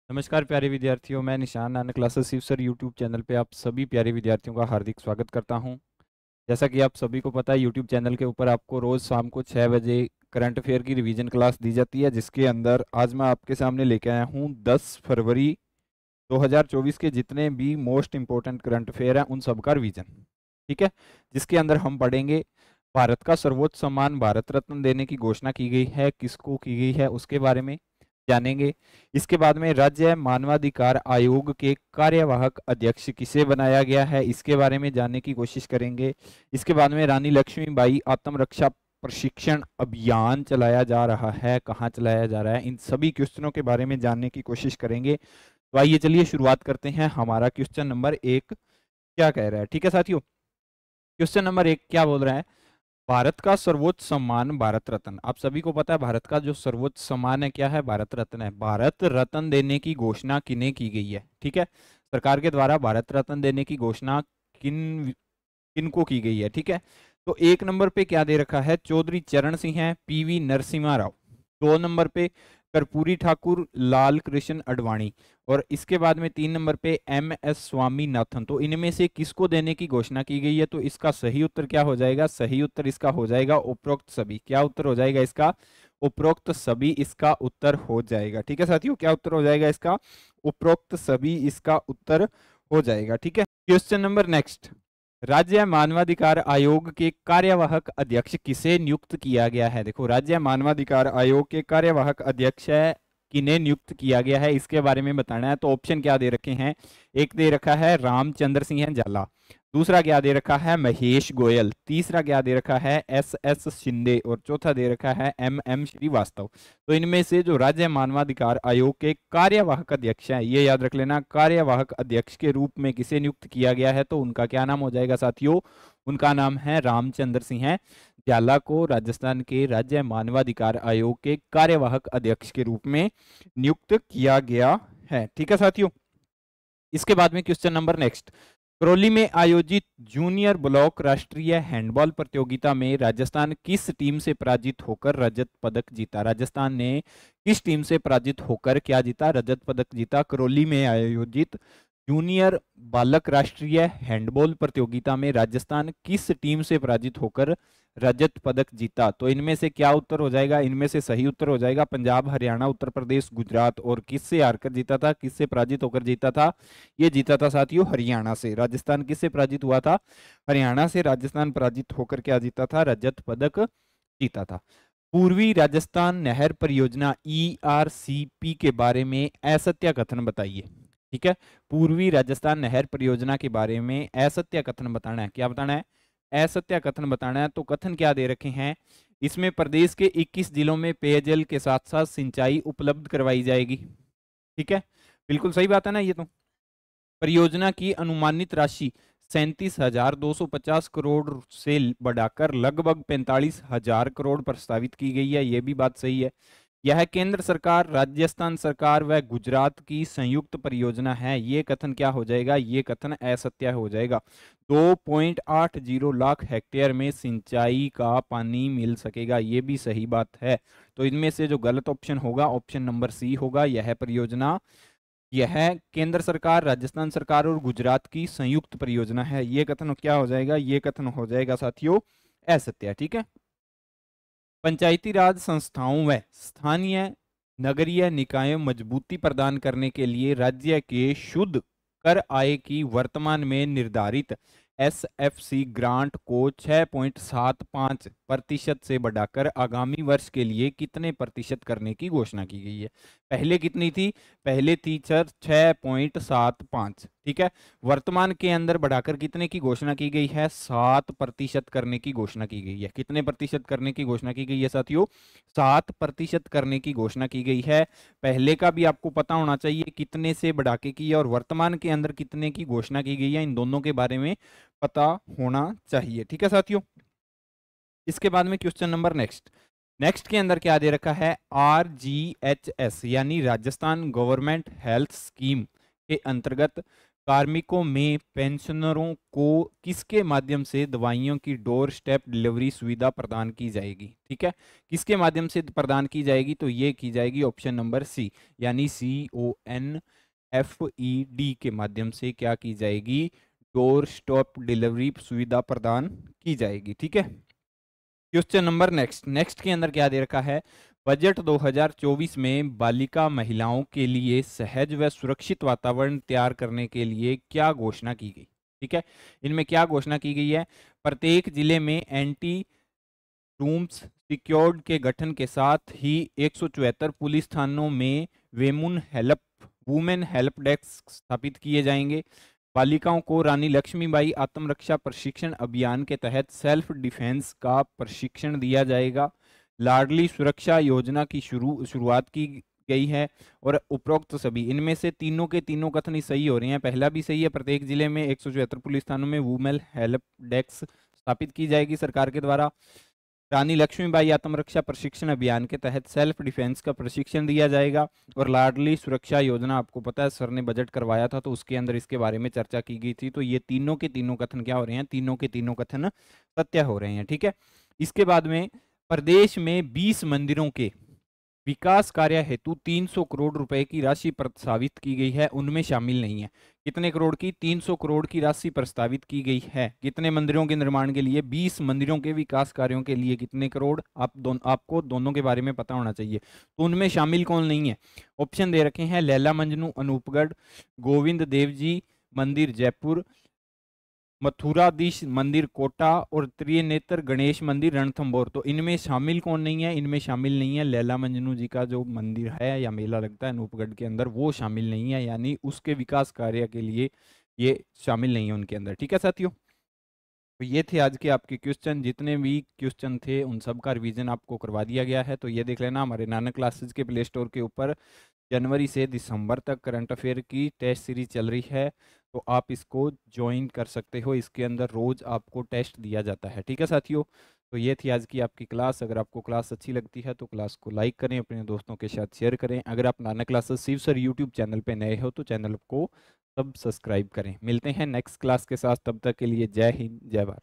नमस्कार प्यारे विद्यार्थियों, मैं Nishan Nanak classes Shiv sir YouTube channel पे आप सभी प्यारे विद्यार्थियों का हार्दिक स्वागत करता हूं। जैसा कि आप सभी को पता है, यूट्यूब चैनल के ऊपर आपको रोज शाम को 6 बजे करंट अफेयर की रिवीजन क्लास दी जाती है, जिसके अंदर आज मैं आपके सामने लेके आया हूं 10 फरवरी 2024 के जितने भी मोस्ट इंपॉर्टेंट करंट अफेयर हैं उन सब का रिवीजन। ठीक है, जिसके अंदर हम पढ़ेंगे भारत का सर्वोच्च सम्मान भारत रत्न देने की घोषणा की गई है, किसको की गई है उसके बारे में जानेंगे। इसके बाद में राज्य मानवाधिकार आयोग के कार्यवाहक अध्यक्ष किसे बनाया गया है, इसके बारे में जानने की कोशिश करेंगे। इसके बाद में रानी लक्ष्मीबाई आत्मरक्षा प्रशिक्षण अभियान चलाया जा रहा है, कहाँ चलाया जा रहा है, इन सभी क्वेश्चनों के बारे में जानने की कोशिश करेंगे। तो आइए चलिए शुरुआत करते हैं। हमारा क्वेश्चन नंबर 1 क्या कह रहा है? ठीक है साथियों, क्वेश्चन नंबर 1 क्या बोल रहा है? भारत का सर्वोच्च सम्मान भारत रत्न। आप सभी को पता है भारत का जो सर्वोच्च सम्मान है क्या है? भारत रत्न है। भारत रत्न देने की घोषणा किन्हें की गई है? ठीक है, सरकार के द्वारा भारत रत्न देने की घोषणा किनको की गई है? ठीक है, तो 1 नंबर पे क्या दे रखा है? चौधरी चरण सिंह है, पीवी नरसिम्हा राव। 2 नंबर पे कर्पूरी ठाकुर, लाल कृष्ण अडवाणी। और इसके बाद में 3 नंबर पे MS स्वामीनाथन। तो इनमें से किसको देने की घोषणा की गई है? तो इसका सही उत्तर क्या हो जाएगा? सही उत्तर इसका हो जाएगा उपरोक्त सभी। क्या उत्तर हो जाएगा इसका? उपरोक्त सभी इसका उत्तर हो जाएगा। ठीक है साथियों, क्या उत्तर हो जाएगा इसका? उपरोक्त सभी इसका उत्तर हो जाएगा। ठीक है, क्वेश्चन नंबर नेक्स्ट। राज्य मानवाधिकार आयोग के कार्यवाहक अध्यक्ष किसे नियुक्त किया गया है? देखो, राज्य मानवाधिकार आयोग के कार्यवाहक अध्यक्ष है किन्हें नियुक्त किया गया है, इसके बारे में बताना है। तो ऑप्शन क्या दे रखे हैं? एक दे रखा है रामचंद्र सिंह झाला, दूसरा क्या दे रखा है? महेश गोयल, तीसरा क्या दे रखा है? SS शिंदे, और चौथा दे रखा है MM श्रीवास्तव। तो इनमें से जो राज्य मानवाधिकार आयोग के कार्यवाहक अध्यक्ष हैं, ये याद रख लेना, कार्यवाहक अध्यक्ष के रूप में किसे नियुक्त किया गया है? तो उनका क्या नाम हो जाएगा साथियों? उनका नाम है रामचंद्र सिंह झाला को राजस्थान के राज्य मानवाधिकार आयोग के कार्यवाहक अध्यक्ष के रूप में नियुक्त किया गया है। ठीक है साथियों, इसके बाद में क्वेश्चन नंबर नेक्स्ट। करौली में आयोजित जूनियर ब्लॉक राष्ट्रीय हैंडबॉल प्रतियोगिता में राजस्थान किस टीम से पराजित होकर रजत पदक जीता? राजस्थान ने किस टीम से पराजित होकर क्या जीता? रजत पदक जीता। करौली में आयोजित जूनियर बालक राष्ट्रीय हैंडबॉल प्रतियोगिता में राजस्थान किस टीम से पराजित होकर रजत पदक जीता? तो इनमें से क्या उत्तर हो जाएगा? इनमें से सही उत्तर हो जाएगा पंजाब, हरियाणा, उत्तर प्रदेश, गुजरात। और किससे हारकर जीता था? किससे पराजित होकर जीता था? ये जीता था साथियों हरियाणा से। राजस्थान किससे पराजित हुआ था? हरियाणा से राजस्थान पराजित होकर क्या जीता था? रजत पदक जीता था। पूर्वी राजस्थान नहर परियोजना ERCP के बारे में असत्य कथन बताइए। ठीक है, पूर्वी राजस्थान नहर परियोजना के बारे में असत्य कथन बताना है। क्या बताना है? असत्य कथन बताना है। तो कथन क्या दे रखे हैं? इसमें प्रदेश के 21 जिलों में पेयजल के साथ साथ सिंचाई उपलब्ध करवाई जाएगी। ठीक है, बिल्कुल सही बात है ना ये तो। परियोजना की अनुमानित राशि 37,250 करोड़ से बढ़ाकर लगभग 45,000 करोड़ प्रस्तावित की गई है। यह भी बात सही है। यह केंद्र सरकार, राजस्थान सरकार व गुजरात की संयुक्त परियोजना है। ये कथन क्या हो जाएगा? ये कथन असत्य हो जाएगा। 2.80 लाख हेक्टेयर में सिंचाई का पानी मिल सकेगा, ये भी सही बात है। तो इनमें से जो गलत ऑप्शन होगा ऑप्शन नंबर सी होगा। यह परियोजना, यह केंद्र सरकार, राजस्थान सरकार और गुजरात की संयुक्त परियोजना है। ये कथन क्या हो जाएगा? ये कथन हो जाएगा साथियों असत्य। ठीक है, पंचायती राज संस्थाओं व स्थानीय नगरीय निकायों मजबूती प्रदान करने के लिए राज्य के शुद्ध कर आय की वर्तमान में निर्धारित SFC ग्रांट को 6.75% से बढ़ाकर आगामी वर्ष के लिए कितने प्रतिशत करने की घोषणा की गई है? पहले कितनी थी? पहले थी 6.75। ठीक है, वर्तमान के अंदर बढ़ाकर कितने की घोषणा की गई है? 7% करने की घोषणा की गई है। कितने प्रतिशत करने की घोषणा की गई है साथियों? 7% करने की घोषणा की गई है। पहले का भी आपको पता होना चाहिए कितने से बढ़ा के की है, और वर्तमान के अंदर कितने की घोषणा की गई है, इन दोनों के बारे में पता होना चाहिए। ठीक है साथियों, इसके बाद में क्वेश्चन नंबर नेक्स्ट। नेक्स्ट के अंदर क्या दे रखा है? RGHS यानी राजस्थान गवर्नमेंट हेल्थ स्कीम के अंतर्गत कार्मिकों में पेंशनरों को किसके माध्यम से दवाइयों की डोर स्टेप डिलीवरी सुविधा प्रदान की जाएगी? ठीक है, किसके माध्यम से प्रदान की जाएगी? तो ये की जाएगी ऑप्शन नंबर सी, यानी CONFED के माध्यम से क्या की जाएगी? डोर स्टेप डिलीवरी सुविधा प्रदान की जाएगी। ठीक है, क्वेश्चन नंबर नेक्स्ट के अंदर क्या दे रखा है? बजट 2024 में बालिका महिलाओं के लिए सहज व सुरक्षित वातावरण तैयार करने के लिए क्या घोषणा की गई? ठीक है, इनमें क्या घोषणा की गई है? प्रत्येक जिले में एंटी रूम्स सिक्योर्ड के गठन के साथ ही 174 पुलिस थानों में वुमेन हेल्प डेस्क स्थापित किए जाएंगे। बालिकाओं को रानी लक्ष्मीबाई आत्मरक्षा प्रशिक्षण अभियान के तहत सेल्फ डिफेंस का प्रशिक्षण दिया जाएगा। लाडली सुरक्षा योजना की शुरुआत की गई है। और उपरोक्त सभी इनमें से तीनों के तीनों कथन ही सही हो रहे हैं। पहला भी सही है, प्रत्येक जिले में 174 पुलिस थानों में वुमेन हेल्प डेस्क स्थापित की जाएगी सरकार के द्वारा। रानी लक्ष्मीबाई आत्मरक्षा प्रशिक्षण अभियान के तहत सेल्फ डिफेंस का प्रशिक्षण दिया जाएगा। और लाडली सुरक्षा योजना आपको पता है, सर ने बजट करवाया था तो उसके अंदर इसके बारे में चर्चा की गई थी। तो ये तीनों के तीनों कथन क्या हो रहे हैं? तीनों के तीनों कथन सत्य हो रहे हैं। ठीक है, इसके बाद में प्रदेश में 20 मंदिरों के विकास कार्य हेतु 300 करोड़ रुपए की राशि प्रस्तावित की गई है, उनमें शामिल नहीं है। कितने करोड़ की? 300 करोड़ की राशि प्रस्तावित की गई है। कितने मंदिरों के निर्माण के लिए? 20 मंदिरों के विकास कार्यों के लिए कितने करोड़? आपको दोनों के बारे में पता होना चाहिए। तो उनमें शामिल कौन नहीं है? ऑप्शन दे रखे हैं, लैला मजनू अनूपगढ़, गोविंद देव जी मंदिर जयपुर, मथुराधीश मंदिर कोटा और त्रिनेत्र गणेश मंदिर रणथंभौर। तो इनमें शामिल कौन नहीं है? इनमें शामिल नहीं है लैला मजनू जी का जो मंदिर है या मेला लगता है अनूपगढ़ के अंदर, वो शामिल नहीं है, यानी उसके विकास कार्य के लिए ये शामिल नहीं है उनके अंदर। ठीक है साथियों, तो ये थे आज के आपके क्वेश्चन। जितने भी क्वेश्चन थे उन सब का रिवीजन आपको करवा दिया गया है। तो ये देख लेना, हमारे नानक क्लासेज के प्ले स्टोर के ऊपर जनवरी से दिसंबर तक करंट अफेयर की टेस्ट सीरीज चल रही है, तो आप इसको ज्वाइन कर सकते हो। इसके अंदर रोज आपको टेस्ट दिया जाता है। ठीक है साथियों, तो ये थी आज की आपकी क्लास। अगर आपको क्लास अच्छी लगती है तो क्लास को लाइक करें, अपने दोस्तों के साथ शेयर करें। अगर आप Nanak classes Shiv sir YouTube channel पे नए हो तो चैनल को सब सब्सक्राइब करें। मिलते हैं नेक्स्ट क्लास के साथ, तब तक के लिए जय हिंद जय भारत।